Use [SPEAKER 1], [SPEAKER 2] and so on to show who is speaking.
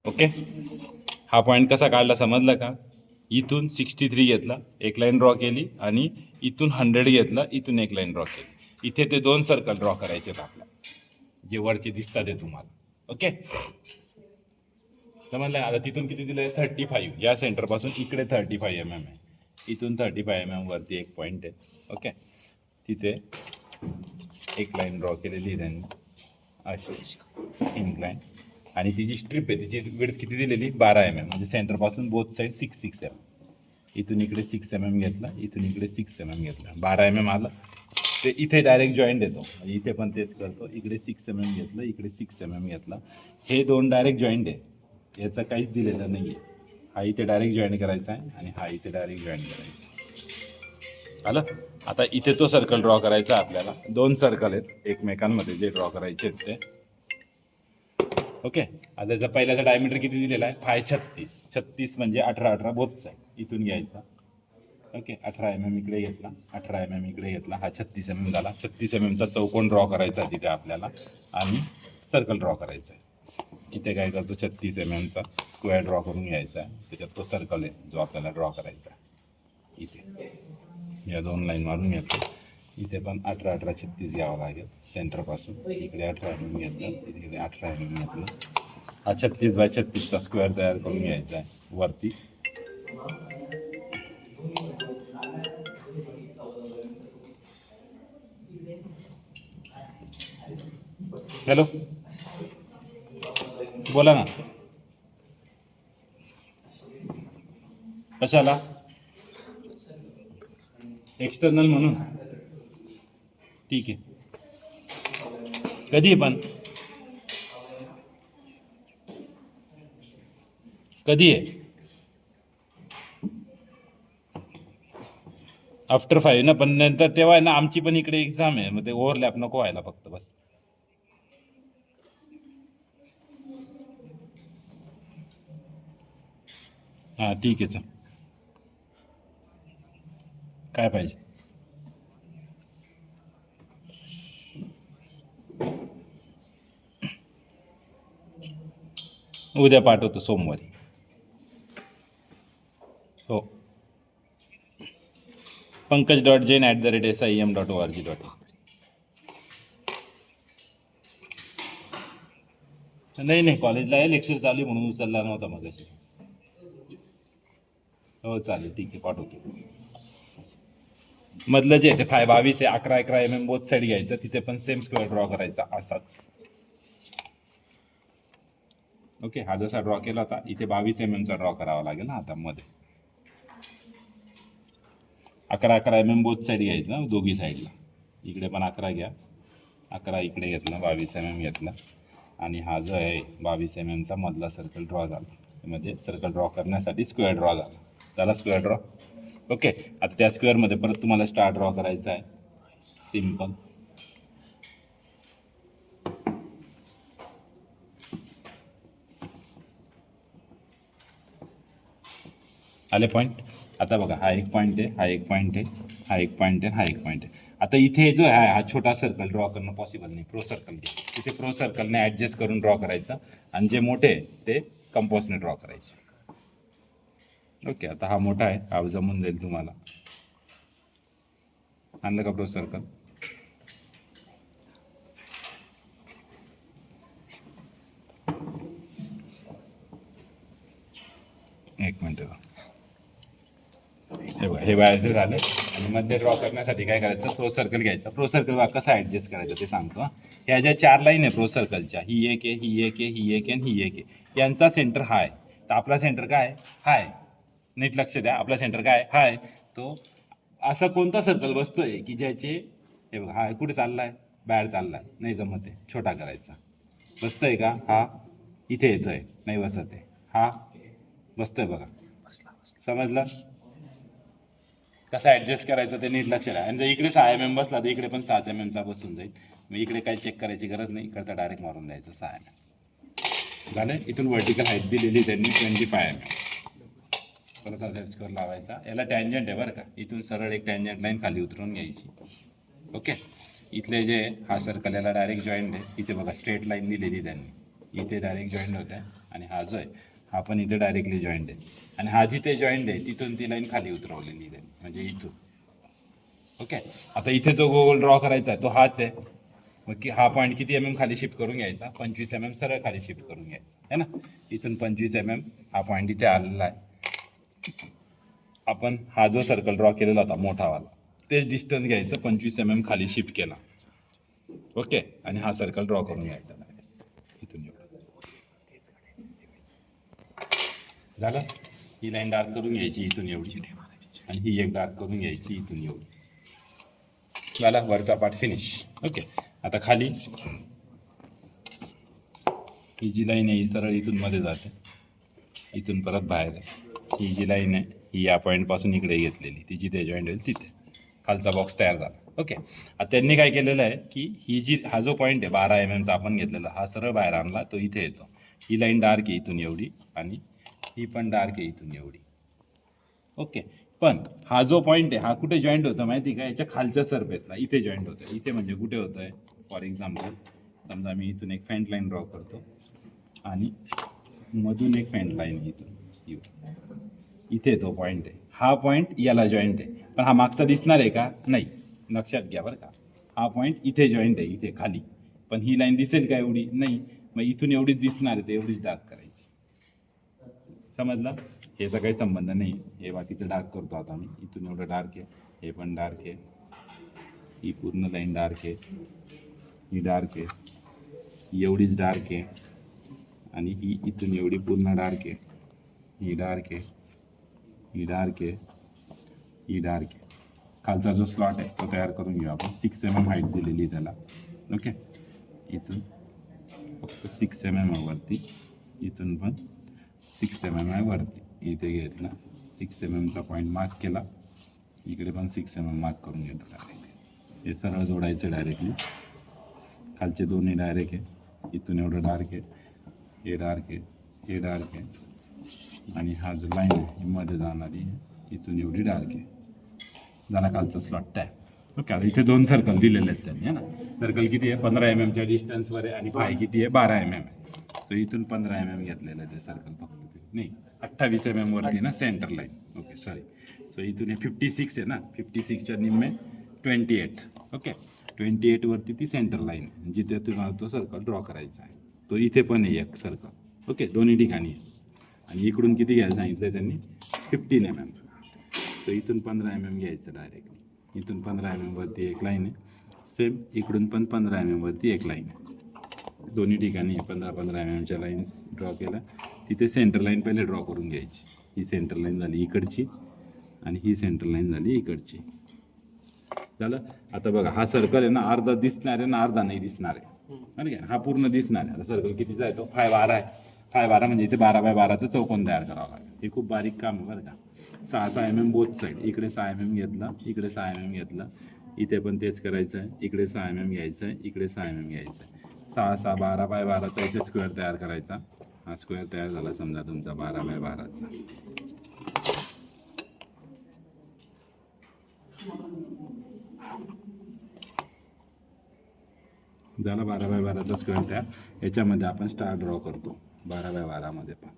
[SPEAKER 1] Okay, हा point कसा काढला समजलं का? इथून 63 घेतला, एक लाईन ड्रॉ केली आणि इथून 100 घेतला, इथून एक लाईन ड्रॉ केली. इथे ते 2 सर्कल ड्रॉ करायचे आहेत आपल्याला, जे वरचे दिसतात ते तुम्हाला. ओके, समजलं? आता तिथून किती दिलं? 35. या सेंटरपासून इकडे 35 mm आहे, इथून 35 mm वरती एक पॉईंट आहे. ओके, तिथे एक लाईन ड्रॉ केलेली आहे त्यांनी अशी इनक्लाइन, आणि ती जी स्ट्रिप आहे तिची विड्थ किती दिलेली? 12 mm, म्हणजे सेंटरपासून बोथ साईड 6 mm. इथून इकडे 6 mm घेतला, इथून इकडे 6 mm घेतला, 12 mm आलं. ते इथे डायरेक्ट जॉईंट येतो, म्हणजे इथे पण तेच करतो. इकडे 6 mm घेतलं, इकडे 6 mm घेतला. हे 2 डायरेक्ट जॉईंट आहे, याचं काहीच दिलेलं नाही आहे. हा इथे डायरेक्ट जॉईंट करायचा आहे आणि हा इथे डायरेक्ट जॉईंट करायचा आहे. आलं? आता इथे तो सर्कल ड्रॉ करायचा आपल्याला. 2 सर्कल आहेत एकमेकांमध्ये जे ड्रॉ करायचे आहेत ते. ओके, आता त्याचा पहिल्याचा डायमीटर किती दिलेला आहे? 36 म्हणजे 18 बोथ साईड. इथून घ्यायचा. ओके, 18 mm इकडे घेतला, 18 mm इकडे घेतला, हा 36 mm झाला. 36 mm चा चौकोन ड्रॉ करायचा तिथे आपल्याला आणि सर्कल ड्रॉ करायचा आहे. इथे काय करतो? 36 mm चा स्क्वेअर ड्रॉ करून घ्यायचा आहे. त्याच्यात तो सर्कल आहे जो आपल्याला ड्रॉ करायचा आहे. इथे या 2 लाईन मारून घेतो. इथे पण 18 36 घ्यावं लागेल सेंटरपासून. इकडे 18 mm घेतलं, इकडे 18 mm घेतलं. हा 36x36 चा स्क्वेअर तयार करून घ्यायचा आहे वरती. हॅलो, बोला ना. कशाला? एक्सटर्नल म्हणून? ठीक आहे. कधी पण कधी आहे? आफ्टर 5 ना, पण नंतर तेव्हा आहे ना आमची पण इकडे एक्झाम आहे, मग ते ओव्हरलॅप नको व्हायला फक्त बस. हां ठीक आहे. चल, काय पाहिजे? उद्या पाठवतो, सोमवारी. हो, pankaj.jain@SIEM.org.in. नाही नाही, कॉलेजला आहे, लेक्चर चालू आहे म्हणून उचलला नव्हता मग. हो चालेल, ठीक आहे, पाठवतो. मधलं जे आहे ते 22 आहे, 11 mm बोथ साईड घ्यायचं, तिथे पण सेम स्क्वेअर ड्रॉ करायचा असाच. ओके, हा जसा ड्रॉ केला होता इथे 22 mm चा ड्रॉ करावा लागेल ना आता मध्ये. 11 mm बोथ साईड घ्यायचं ना, दोघी साईडला. इकडे पण 11 घ्या, 11 इकडे घेतला, 22 mm घेतला, आणि हा जो आहे 22 mm चा मधला सर्कल ड्रॉ झाला. म्हणजे सर्कल ड्रॉ करण्यासाठी स्क्वेअर ड्रॉ झाला स्क्वेअर ड्रॉ. ओके, आता त्या स्क्वेअरमध्ये परत तुम्हाला स्टार ड्रॉ करायचा आहे, सिम्पल. आले पॉईंट? आता बघा, हा एक पॉईंट आहे, हा एक पॉईंट आहे, हा एक पॉईंट आहे, हा एक पॉईंट आहे. आता इथे जो आहे हा छोटा सर्कल ड्रॉ करणं पॉसिबल नाही, प्रो सर्कल. तिथे प्रो सर्कलने ॲडजस्ट करून ड्रॉ करायचा, आणि जे मोठे आहे ते कंपॉसने ड्रॉ करायचे. ओके, आता हा मोठा आहे, हा जमून जाईल तुम्हाला. आणलं का प्रो सर्कल? एक मिनटं, हे बाहेरचे झालं. आणि मध्ये ड्रॉ करण्यासाठी काय करायचं? प्रो सर्कल घ्यायचा. प्रो सर्कल कसा ॲडजस्ट करायचा ते सांगतो. ह्या ज्या 4 लाईन आहे प्रो सर्कलच्या, ही एक आहे, ही एक आहे, ही एक आहे, आणि ही एक आहे, यांचा सेंटर हा आहे. तर आपला सेंटर काय हाय? नीट लक्ष द्या, आपला सेंटर काय हाय? तो असा कोणता सर्कल बसतोय की ज्याचे, हे बघा, हा कुठे चाललाय? बाहेर चाललाय, नाही जमत आहे, छोटा करायचा. बसतोय का? हा इथे येतोय, नाही बसत आहे. हा बसतोय बघा, समजलं? कसं ॲडजस्ट करायचं ते नीट लक्ष द्या. आणि जर इकडे 6 mm बसला तर इकडे पण 6 mm चा बसून जाईल. मग इकडे काही चेक करायची गरज नाही, इकडचा डायरेक्ट मारून द्यायचं 6 mm. झालं? इथून व्हर्टिकल हाईट दिलेली त्यांनी 25 mm. परत असा स्क्वेअर लावायचा. याला टँजंट आहे बरं का, इथून सरळ एक टँजंट लाईन खाली उतरून घ्यायची. ओके, इथले जे हा सर्कल याला डायरेक्ट जॉईंट आहे, इथे बघा स्ट्रेट लाईन दिलेली त्यांनी. इथे डायरेक्ट जॉईंट होत आहे आणि हा जो आहे हा पण इथे डायरेक्टली जॉईंट आहे आणि हा जिथे जॉईंट आहे तिथून ती लाईन खाली उतरवलेली आहे म्हणजे इथून. ओके, आता इथे जो गोल ड्रॉ करायचा आहे तो हाच आहे. मग की हा पॉईंट किती खाली शिफ्ट करून घ्यायचा, 25 सरळ खाली शिफ्ट करून घ्यायचा आहे ना. इथून 25 हा पॉईंट इथे आलेला आहे. आपण हा जो सर्कल ड्रॉ केलेला होता मोठावाला तेच डिस्टन्स घ्यायचं, 25 खाली शिफ्ट केला. ओके, आणि हा सर्कल ड्रॉ करून घ्यायचा इथून एवढं झालं. ही लाईन डार्क करून घ्यायची इथून एवढी आणि ही एक डार्क करून घ्यायची इथून एवढी. झाला वरचा पार्ट फिनिश. ओके, आता खाली ही जी लाईन आहे ही सरळ इथून मध्ये जाते, इथून परत बाहेर आहे. ही जी लाईन आहे ही या पॉईंटपासून इकडे घेतलेली, ती जिथे जॉईंट होईल तिथे खालचा बॉक्स तयार झाला. ओके, आता त्यांनी काय केलेलं आहे की ही जी हा जो पॉईंट आहे 12 mm आपण घेतलेला हा सरळ बाहेर आणला, तो इथे येतो. ही लाईन डार्क आहे इथून एवढी आणि ही पण डार्क आहे इथून एवढी. ओके, पण हा जो पॉईंट आहे हा कुठे जॉईंट होतं माहिती का, याच्या खालच्या सरफेसला इथे जॉईंट होतं. इथे म्हणजे कुठे होतं आहे, फॉर एक्झाम्पल समजा मी इथून एक फेंट लाईन ड्रॉ करतो आणि मधून एक फेंट लाईन इथून इथे तो पॉईंट आहे. हा पॉईंट याला जॉईंट आहे, पण हा मागचा दिसणार आहे का, नाही. लक्षात घ्या बरं का, हा पॉईंट इथे जॉईंट आहे इथे खाली, पण ही लाईन दिसेल का एवढी, नाही. मग इथून एवढीच दिसणार आहे, तर एवढीच डार्क करायची. समजलं, याचा काही संबंध नाही. हे बाकीचं डार्क करतो आता मी. इथून एवढं डार्क आहे, हे पण डार्क आहे, ही पूर्ण लाईन डार्क आहे, ही डार्क आहे, ही एवढीच डार्क आहे आणि ही इथून एवढी पूर्ण डार्क आहे, ही डार्क आहे, ही डार्क आहे, ही डार्क आहे. खालचा जो स्लॉट आहे तो तयार करून घेऊ आपण. 6 mm हाईट दिलेली त्याला. ओके, इथून फक्त 6 mm वरती, इथून पण 6 mm आहे वरती. इथे घेतला 6 mm पॉईंट मार्क केला, इकडे पण 6 mm मार्क करून घेतो डायरेक्ट. हे सरळ जोडायचं डायरेक्टली. खालचे दोन्ही डायरेक्ट आहे, इथून एवढं डार्क आहे, हे डार्क आहे, हे डार्क आहे आणि हा जो लाईन आहे मध्ये जाणारी इथून एवढी डार्क आहे. झाला खालचा स्लॉट तयार. ओके, आता इथे 2 सर्कल दिलेले आहेत त्यांनी, है ना. सर्कल किती आहे, 15 mm डिस्टन्सवर आहे आणि फाय किती आहे, 12 mm आहे. सो इथून 15 mm घेतलेलं आहे ते सर्कल, फक्त नाही 28 mm वरती ना centre line. Okay sorry, so इथून हे 56 आहे ना, 56च्या निम्मे 28. ओके, 28 वरती ती सेंटर लाईन जिथे तुम्हाला तो सर्कल ड्रॉ करायचा आहे. तो इथे पण आहे एक सर्कल. ओके, दोन्ही ठिकाणी आहे. आणि इकडून किती घ्यायला सांगितलं त्यांनी, 15 mm. सो इथून 15 mm घ्यायचं डायरेक्टली. इथून 15 mm वरती एक लाईन आहे, सेम इकडून पण 15 mm वरती एक लाईन आहे. दोन्ही ठिकाणी 15-15 mm लाईन्स ड्रॉ केल्या. तिथे सेंटर लाईन पहिले ड्रॉ करून घ्यायची. ही सेंटर लाईन झाली इकडची आणि ही सेंटर लाईन झाली इकडची. झालं. आता बघा हा सर्कल आहे ना, अर्धा दिसणार आहे ना अर्धा नाही दिसणार आहे, बरं का. हा पूर्ण दिसणार आहे. आता सर्कल कितीचा आहे, तो 5/12 आहे. 5/12 म्हणजे इथे 12x12चं चौकोन तयार करावं लागेल. हे खूप बारीक काम आहे बरं का. 6-6 mm बोथ साईड. इकडे 6 mm घेतला, इकडे 6 mm घेतला, इथे पण तेच करायचं आहे. इकडे 6 mm घ्यायचं आहे, इकडे 6 mm घ्यायचं आहे. 6-6 12x12चा इथे स्क्वेअर तयार करायचा. हा स्क्वेअर तयार झाला समजा तुमचा 12x12चा. झाला 12x12चा स्क्वेअर तयार. याच्यामध्ये आपण स्टार ड्रॉ करतो 12x12 मध्ये पण.